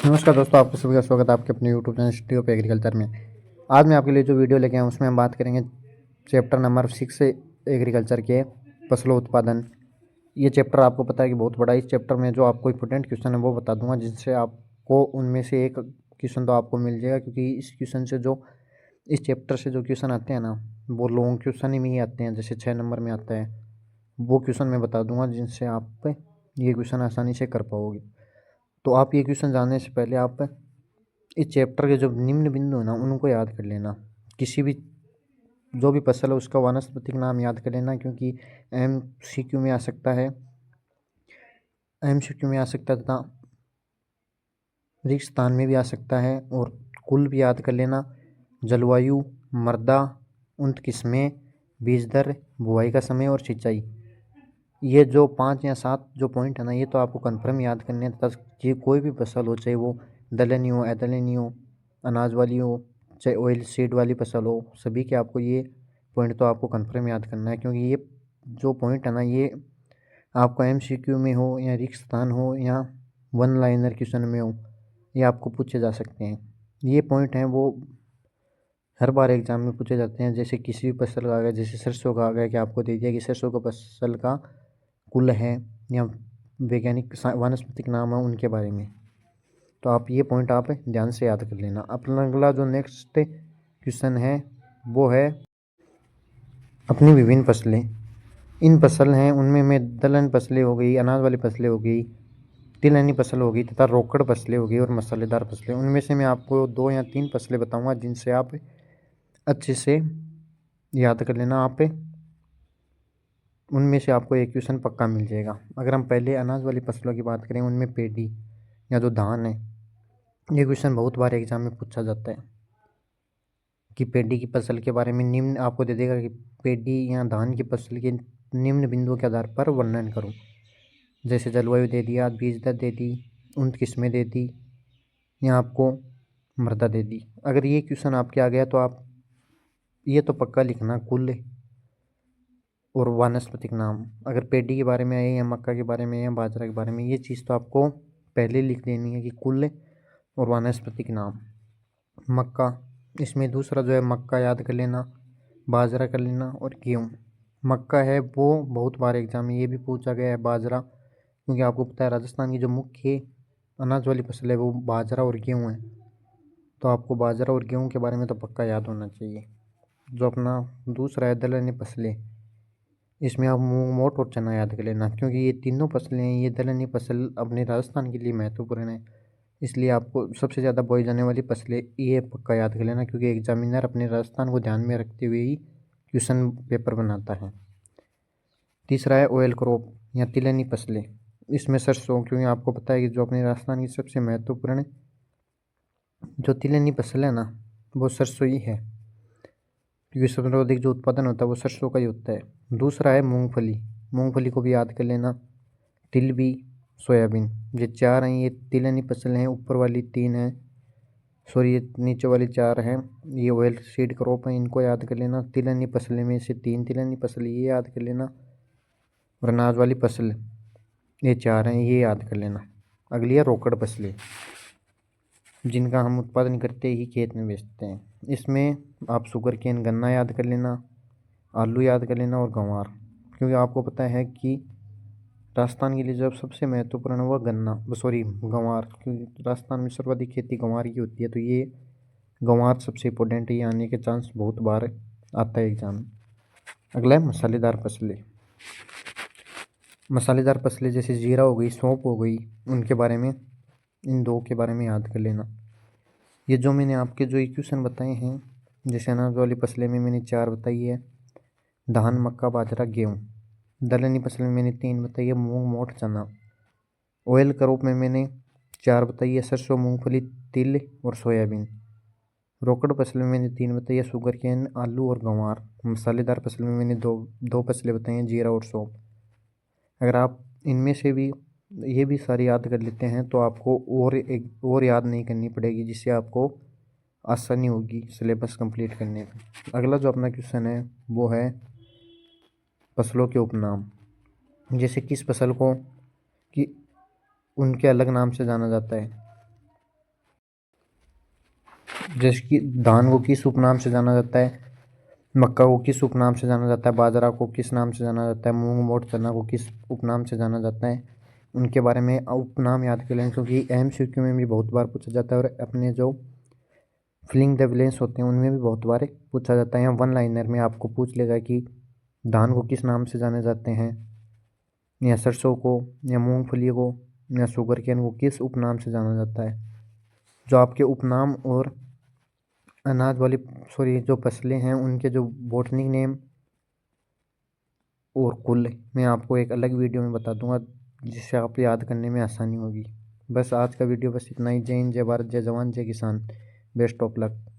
नमस्कार दोस्तों, आपको सभी का स्वागत है आपके अपने YouTube channel study of agriculture में। आज मैं आपके लिए जो वीडियो लेके आया हूँ उसमें हम बात करेंगे चैप्टर नंबर 6 एग्रीकल्चर के फसलों उत्पादन। ये चैप्टर आपको पता है कि बहुत बड़ा है। इस चैप्टर में जो आपको इंपॉर्टेंट क्वेश्चन है वो बता दूंगा, जिससे आपको उनमें से एक क्वेश्चन तो आपको मिल जाएगा, क्योंकि इस क्वेश्चन से जो इस चैप्टर से जो क्वेश्चन आते हैं ना, वो लॉन्ग क्वेश्चन ही आते हैं। जैसे 6 नंबर में आता है वो क्वेश्चन मैं बता दूंगा, जिनसे आप ये क्वेश्चन आसानी से कर पाओगे। तो आप ये क्वेश्चन जानने से पहले आप इस चैप्टर के जो निम्न बिंदु है ना, उनको याद कर लेना। किसी भी जो भी फसल है उसका वानस्पतिक नाम याद कर लेना, क्योंकि MCQ में आ सकता है, MCQ में आ सकता है तथा रिक्त स्थान में भी आ सकता है। और कुल भी याद कर लेना, जलवायु, मृदा, उन्नत किस्में, बीज दर, बुआई का समय और सिंचाई। ये जो 5 या 7 जो पॉइंट है ना, ये तो आपको कन्फर्म याद करने हैं। तथा ये कोई भी फसल हो, चाहे वो दलहनी हो, ऐदलनी हो, अनाज वाली हो, चाहे ऑयल सीड वाली फसल हो, सभी के आपको ये पॉइंट तो आपको कन्फर्म याद करना है। क्योंकि ये जो पॉइंट है ना, ये आपको MCQ में हो या रिक्त स्थान हो या वन लाइनर क्वेश्चन में हो, ये आपको पूछे जा सकते हैं। ये पॉइंट हैं वो हर बार एग्जाम में पूछे जाते हैं। जैसे किसी भी फसल का आ गया, जैसे सरसों का आ गया कि आपको दे दिया कि सरसों का फसल का कुल है या वैज्ञानिक वानस्पतिक नाम है उनके बारे में। तो आप ये पॉइंट आप ध्यान से याद कर लेना। अपना अगला जो नेक्स्ट क्वेश्चन है वो है अपनी विभिन्न फसलें। इन फसल हैं उनमें में दलहन फसलें हो गई, अनाज वाली फसलें हो गई, तिलहनी फसल हो गई तथा रोकड़ फसलें हो गई और मसालेदार फसलें। उनमें से मैं आपको 2 या 3 फसलें बताऊंगा, जिनसे आप अच्छे से याद कर लेना। आप उनमें से आपको एक क्वेश्चन पक्का मिल जाएगा। अगर हम पहले अनाज वाली फसलों की बात करें, उनमें पेडी या जो धान है, ये क्वेश्चन बहुत बार एग्जाम में पूछा जाता है कि पेडी की फसल के बारे में निम्न आपको दे देगा कि पेडी या धान की फसल के निम्न बिंदुओं के आधार पर वर्णन करो। जैसे जलवायु दे दिया, बीज दर दे दी, उन्नत किस्में दे दी, या आपको मृदा दे दी। अगर ये क्वेश्चन आपके आ गया तो आप ये तो पक्का लिखना, कुल और वानस्पतिक नाम। अगर पेडी के बारे में आए या मक्का के बारे में या बाजरा के बारे में, ये चीज़ तो आपको पहले लिख देनी है कि कुल और वानस्पतिक नाम। मक्का, इसमें दूसरा जो है मक्का याद कर लेना, बाजरा कर लेना और गेहूँ। मक्का है वो बहुत बार एग्जाम में ये भी पूछा गया है, बाजरा, क्योंकि आपको पता है राजस्थान की जो मुख्य अनाज वाली फसल है वो बाजरा और गेहूँ है। तो आपको बाजरा और गेहूँ के बारे में तो पक्का याद होना चाहिए। जो अपना दूसरा है दलहनी फसलें, इसमें आप मूंग, मोट और चना याद कर लेना, क्योंकि ये तीनों फसलें हैं। ये दलहनी फसल अपने राजस्थान के लिए महत्वपूर्ण है, इसलिए आपको सबसे ज़्यादा बोई जाने वाली फसलें ये पक्का याद कर लेना, क्योंकि एग्जामिनर अपने राजस्थान को ध्यान में रखते हुए ही क्वेश्चन पेपर बनाता है। तीसरा है ऑयल क्रॉप या तिलहनी फसलें। इसमें सरसों, क्योंकि आपको पता है कि जो अपने राजस्थान की सबसे महत्वपूर्ण जो तिलहनी फसल है ना, वो सरसों ही है, क्योंकि सबसे अधिक जो उत्पादन होता है वो सरसों का ही होता है। दूसरा है मूंगफली, मूंगफली को भी याद कर लेना। तिल भी, सोयाबीन, ये 4 हैं। ये तिलहनी फसल हैं। ऊपर वाली 3 हैं, सॉरी ये नीचे वाली 4 हैं, ये ऑयल सीड क्रॉप हैं। इनको याद कर लेना। तिलहनी फसलें में से 3 तिलहनी फसल ये याद कर लेना, और अनाज वाली फसल ये 4 हैं, ये याद कर लेना। अगली है रोकड़ फसलें, जिनका हम उत्पादन करते ही खेत में बेचते हैं। इसमें आप शुगर केन, गन्ना याद कर लेना, आलू याद कर लेना और गंवार, क्योंकि आपको पता है कि राजस्थान के लिए जब सबसे महत्वपूर्ण है वह गन्ना, सॉरी गंवार, क्योंकि राजस्थान में सर्वाधिक खेती गंवार की होती है। तो ये गंवार सबसे इम्पोर्टेंट है, ये आने के चांस बहुत बार आता है एग्जाम में। अगला है मसालेदार फसलें। मसालेदार फसलें जैसे जीरा हो गई, सौंफ हो गई, उनके बारे में, इन 2 के बारे में याद कर लेना। ये जो मैंने आपके जो इक्वेशन बताए हैं, जैसे अनाज वाली फसलें में मैंने 4 बताई है, धान, मक्का, बाजरा, गेहूँ। दलहनी फसल में मैंने 3 बताई है, मूंग, मोठ, चना। ऑयल क्रॉप में मैंने 4 बताई है, सरसों, मूंगफली, तिल और सोयाबीन। रोकड़ फसल में मैंने 3 बताई है, शुगर केन, आलू और गंवार। मसालेदार फसल में मैंने दो फसलें बताई हैं, जीरा और सौंफ। अगर आप इनमें से भी ये भी सारी याद कर लेते हैं तो आपको और याद नहीं करनी पड़ेगी, जिससे आपको आसानी होगी सिलेबस कंप्लीट करने में। अगला जो अपना क्वेश्चन है वो है फसलों के उपनाम। जैसे किस फसल को कि उनके अलग नाम से जाना जाता है। जैसे कि धान को किस उपनाम से जाना जाता है, मक्का को किस उपनाम से जाना जाता है, बाजरा को किस नाम से जाना जाता है, मूंग मोट चना को किस उपनाम से जाना जाता है, उनके बारे में उपनाम याद कर लें, क्योंकि MCQ में भी बहुत बार पूछा जाता है और अपने जो फिलिंग द ब्लैंक्स होते हैं उनमें भी बहुत बार पूछा जाता है। या वन लाइनर में आपको पूछ लेगा कि धान को किस नाम से जाने जाते हैं, या सरसों को, या मूंगफली को, या शुगर केन को किस उपनाम से जाना जाता है। जो आपके उपनाम और अनाज वाली सॉरी जो फसलें हैं उनके जो बॉटनिक नेम और कुल मैं आपको एक अलग वीडियो में बता दूंगा, जिससे आप याद करने में आसानी होगी। बस आज का वीडियो बस इतना ही। जय हिंद, जय भारत, जय जवान, जय किसान। Best of luck.